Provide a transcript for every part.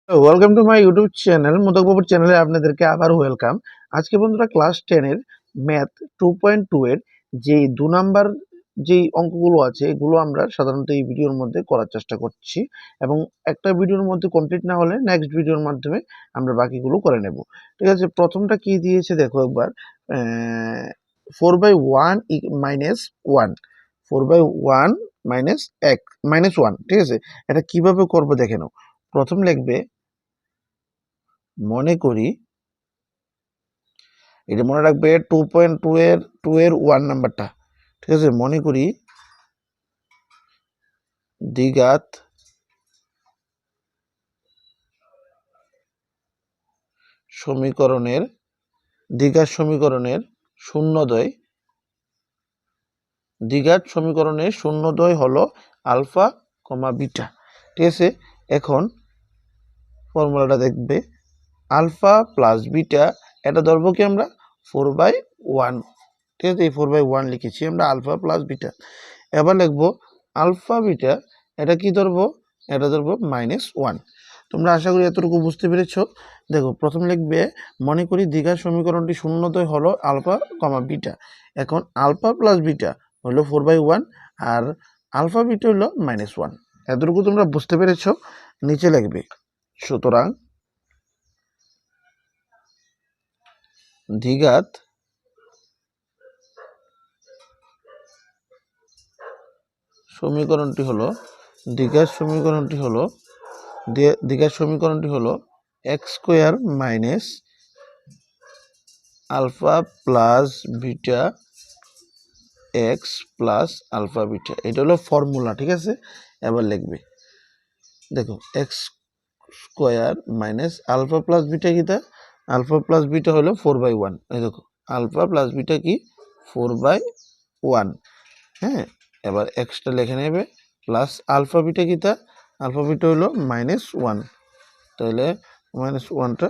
Welcome to my YouTube channel modak বাবুর চ্যানেলে আপনাদেরকে আবার ওয়েলকাম। আজকে বন্ধুরা ক্লাস 10 এর ম্যাথ 2.2 এর যে 2 নাম্বার যেই অঙ্কগুলো আছে এগুলো আমরা সাধারণত এই ভিডিওর মধ্যে করার চেষ্টা করছি এবং একটা ভিডিওর মধ্যে কমপ্লিট না হলে নেক্সট ভিডিওর মাধ্যমে আমরা বাকিগুলো করে নেব। ঠিক আছে, প্রথমটা কি দিয়েছে দেখো একবার। 4/1 মাইনাস 1, 4/1 মাইনাস 1 মাইনাস 1। ঠিক আছে, এটা কিভাবে করবো দেখে নাও। প্রথম লিখবে, মনে করি, এটা মনে রাখবে 2.2 এর 1 নাম্বারটা। ঠিক আছে, মনে করি দ্বিঘাত সমীকরণের শূন্যদ্বয় হলো আলফা কমা বিটা। ঠিক আছে, এখন ফর্মুলাটা দেখবে, আলফা প্লাস বিটা এটা ধরবো কি আমরা 4/1। ঠিক আছে, এই 4/1 লিখেছি আমরা আলফা প্লাস বিটা। এবার লিখবো আলফা বিটা, এটা কি ধরবো, এটা ধরবো -1। তোমরা আশা করি এতটুকু বুঝতে পেরেছো। দেখো প্রথম লিখবে, মনে করি দ্বিঘাত সমীকরণটি শূন্যদ্বয় হলো আলফা কমা বিটা। এখন আলফা প্লাস বিটা হলো 4/1 আর আলফা বিটা হলো -1। এতটুকু তোমরা বুঝতে পেরেছো। নিচে লিখবে, সুতরাং দ্বিঘাত সমীকরণটি হলো x square minus alpha plus beta x plus alpha beta. এটা হলো ফর্মুলা। ঠিক আছে, এবার লিখবে, দেখো x square minus alpha plus beta কিটা, আলফা প্লাস বিটা হলো 4/1। এই দেখো আলফা প্লাস বিটা কি 4/1। হ্যাঁ, এবার এক্সটা লিখে নেবে প্লাস আলফা বিটা কিটা, আলফা বিটা হলো -1, তাহলে -1টা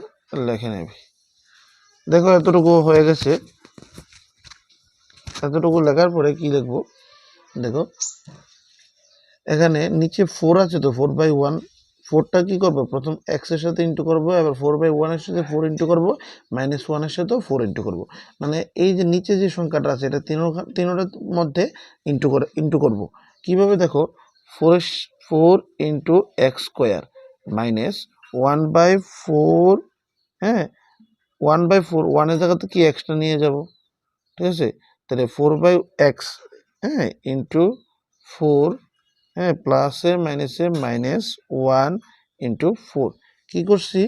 লিখে নেবে। দেখো এতটুকু হয়ে গেছে। এতটুকু লেখার পরে কি লিখবো, দেখো এখানে নিচে 4 আছে তো 4/1, 4টা কি করবো, প্রথম এক্স এর সাথে ইন্টু করবো, এবার 4/1 এর সাথে 4 ইন্টু করবো, -1 এর সাথেও 4 ইন্টু করবো। মানে এই যে নিচে যে সংখ্যাটা আছে এটা তিনোটার মধ্যে ইন্টু করবো। কিভাবে দেখো, 4 ইন্টু এক্স স্কোয়ার মাইনাস 1/4। হ্যাঁ, 1/4, 1 এর জায়গাতে কি এক্সটা নিয়ে যাব। ঠিক আছে, তাহলে 4/x, হ্যাঁ, ইন্টু 4, হ্যাঁ, প্লাসে মাইনাসে -1 ইন্টু 4। কী করছি,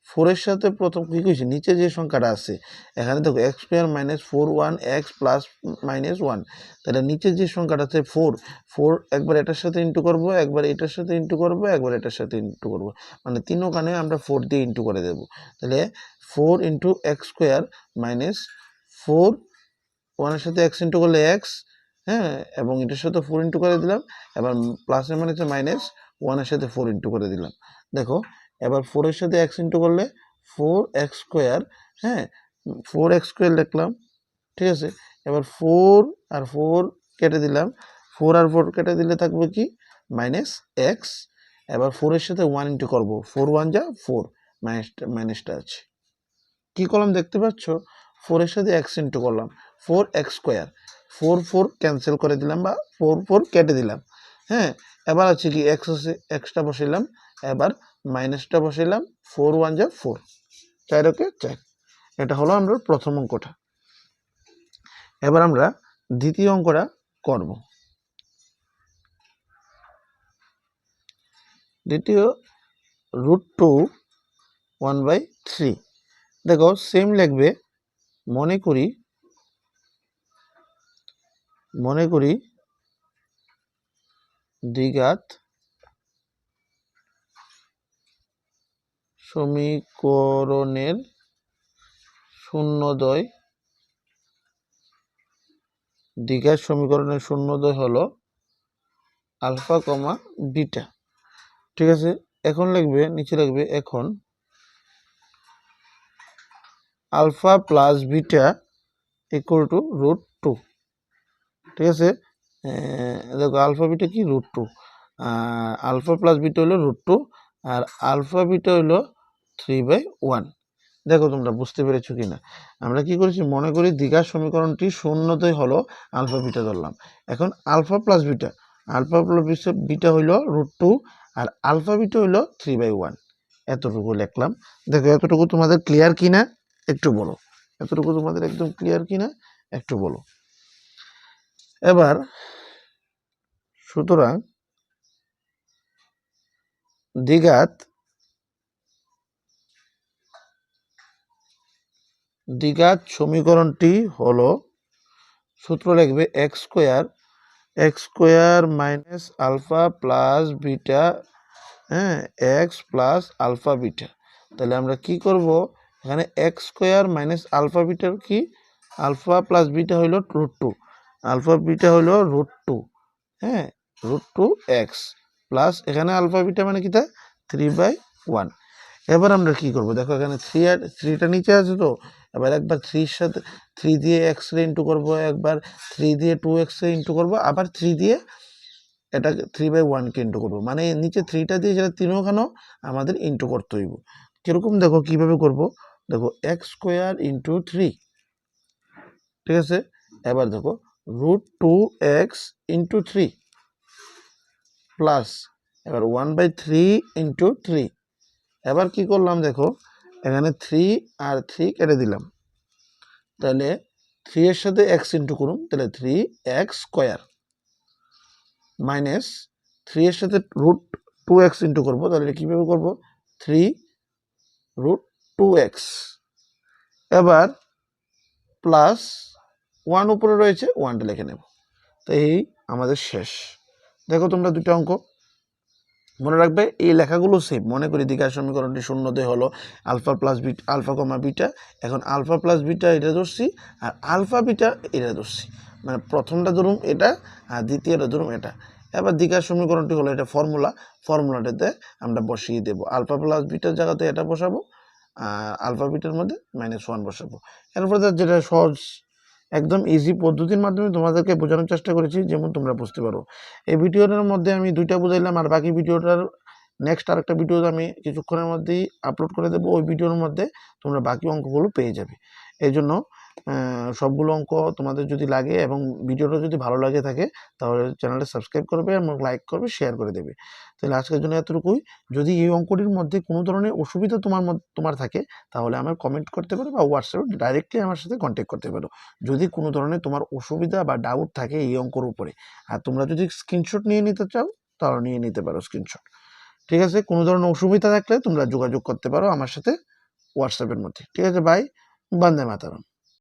4-এর সাথে প্রথম কী করছি, নিচে যে সংখ্যাটা আছে এখানে দেখো x square minus 4/1 x plus -1, তাহলে নিচে যে সংখ্যাটা আছে 4 একবার এটার সাথে ইন্টু করবো, একবার এটার সাথে ইন্টু করবো, একবার এটার সাথে ইন্টু করবো, মানে তিনোখানে আমরা 4 দিয়ে ইন্টু করে দেবো। তাহলে 4 ইন্টু এক্স স্কোয়ার মাইনাস 4, 1-এর সাথে এক্স ইন্টু করলে এক্স, হ্যাঁ, এবং এটার সাথে 4 ইন্টু করে দিলাম। এবার প্লাসের মানে হচ্ছে -1-এর সাথে 4 ইন্টু করে দিলাম। দেখো এবার 4-এর সাথে এক্স ইন্টু করলে 4x স্কোয়ার, হ্যাঁ, 4x স্কোয়ার লিখলাম। ঠিক আছে, এবার 4 আর 4 কেটে দিলাম, 4 আর 4 কেটে দিলে থাকবে কি -x। এবার 4-এর সাথে 1 ইন্টু করবো, 4 1 যা 4, মাইনাসটা আছে। কি করলাম দেখতে পাচ্ছ, 4-এর সাথে x ইন্টু করলাম, 4x স্কোয়ার, 4 ক্যান্সেল করে দিলাম বা 4 কেটে দিলাম। হ্যাঁ, এবার আছে কি x আছে, এক্সটা বসাইলাম, এবার মাইনাসটা বসাইলাম, 4 1 যা 4, 4 ওকে 4। এটা হলো আমরা প্রথম অঙ্কটা। এবার আমরা দ্বিতীয় অঙ্কটা করব। দ্বিতীয় √2 1/3। দেখো সেম লিখবে, মনে করি দ্বিঘাত সমীকরণের শূন্যদ্বয় হলো আলফা কমা বিটা। ঠিক আছে, এখন লিখবে, নিচে লিখবে, এখন alpha plus beta equal to √2। ঠিক আছে, দেখো আলফা বিটা কি √2, আলফা প্লাস বিটা হলো √2, আর আলফা বিটা হইল 3/1। দেখো তোমরা বুঝতে পেরেছো কিনা। আমরা কি করেছি, মনে করি দ্বিঘাত সমীকরণটি শূন্যতেই হলো আলফা বিটা ধরলাম। এখন আলফা প্লাস বিটা হইল √2 আর আলফা বিটা হইল 3/1। এতটুকু লিখলাম। দেখো এতটুকু তোমাদের ক্লিয়ার কিনা একটু বলো, এতটুকু তোমাদের একদম ক্লিয়ার কিনা একটু বলো। এবার সুতরাং দ্বিঘাত সমীকরণটি হলো, সূত্র লিখবে x square minus alpha plus beta, হ্যাঁ, এক্স প্লাস আলফা বিটা। তাহলে আমরা কি করব, এখানে এক্স স্কোয়ার মাইনাস আলফা বিটার কি, আলফা প্লাস বিটা হইল √2, আলফা বিটা হইল √2, হ্যাঁ, √2 এক্স প্লাস এখানে আলফা বিটা মানে কি, তা 3/1। এবার আমরা কি করব, দেখো এখানে 3 আর 3টা নিচে আছে, তো এবার একবার 3 সাথে 3 দিয়ে এক্স রে ইন্টু করবো, একবার 3 দিয়ে 2x রে ইন্টু করবো, আবার 3 দিয়ে এটা 3/1 কে ইন্টু করবো। মানে নিচে 3টা দিয়ে সেটা তিনখানেও আমাদের ইন্টু করতে হইব। কিরকম দেখো কিভাবে করব, দেখো এক্স স্কোয়ার ইন্টু 3, ঠিক আছে। এবার দেখো √2x ইন্টু 3 প্লাস এবার 1/3 ইন্টু 3। এবার কি করলাম, দেখো এখানে 3 আর 3 কেটে দিলাম, তাহলে 3 এর সাথে x ইন্টু করুন, তাহলে 3x স্কোয়ার মাইনাস 3 এর সাথে √2x ইন্টু করবো, তাহলে কিভাবে করব, 3√2x। এবার প্লাস 1 উপরে রয়েছে, 1টা লিখে নেব। তো এই আমাদের শেষ। দেখো তোমরা দুটো অঙ্ক মনে রাখবে, এই লেখাগুলো সেম। মনে করি দ্বিঘাত সমীকরণটি শূন্যতে হলো আলফা প্লাস বিটা, আলফা কমা বিটা। এখন আলফা প্লাস বিটা এটা ধরছি আর আলফা বিটা এটা ধরছি, মানে প্রথমটা ধরুন এটা আর দ্বিতীয়টা ধরুন এটা। এবার দ্বিঘাত সমীকরণটি হলো এটা ফর্মুলাটাতে আমরা বসিয়ে দেব, আলফা প্লাস বিটার জায়গাতে এটা বসাবো, আলফা বিটার মধ্যে -1 বসাবো। এরপর যেটা সহজ একদম ইজি পদ্ধতির মাধ্যমে তোমাদেরকে বোঝানোর চেষ্টা করেছি, যেমন তোমরা বুঝতে পারো। এই ভিডিওটার মধ্যে আমি 2টা বুঝাইলাম, আর বাকি ভিডিওটার নেক্সট আরেকটা ভিডিও আমি কিছুক্ষণের মধ্যেই আপলোড করে দেবো। ওই ভিডিওর মধ্যে তোমরা বাকি অঙ্কগুলো পেয়ে যাবে। এই জন্য সবগুলো অঙ্ক তোমাদের যদি লাগে এবং ভিডিওটা যদি ভালো লাগে থাকে, তাহলে চ্যানেলটা সাবস্ক্রাইব করবে এবং লাইক করবে, শেয়ার করে দেবে। তাহলে আজকের জন্য এতটুকুই। যদি এই অঙ্কটির মধ্যে কোনো ধরনের অসুবিধা তোমার থাকে, তাহলে আমার কমেন্ট করতে পারো বা হোয়াটসঅ্যাপে ডাইরেক্টলি আমার সাথে কন্ট্যাক্ট করতে পারো। যদি কোনো ধরনের তোমার অসুবিধা বা ডাউট থাকে এই অঙ্কর উপরে, আর তোমরা যদি স্ক্রিনশট নিয়ে নিতে চাও, তাহলে নিয়ে নিতে পারো স্ক্রিনশট। ঠিক আছে, কোনো ধরনের অসুবিধা থাকলে তোমরা যোগাযোগ করতে পারো আমার সাথে হোয়াটসঅ্যাপের মধ্যে। ঠিক আছে, বাই, বন্দে মাতরম।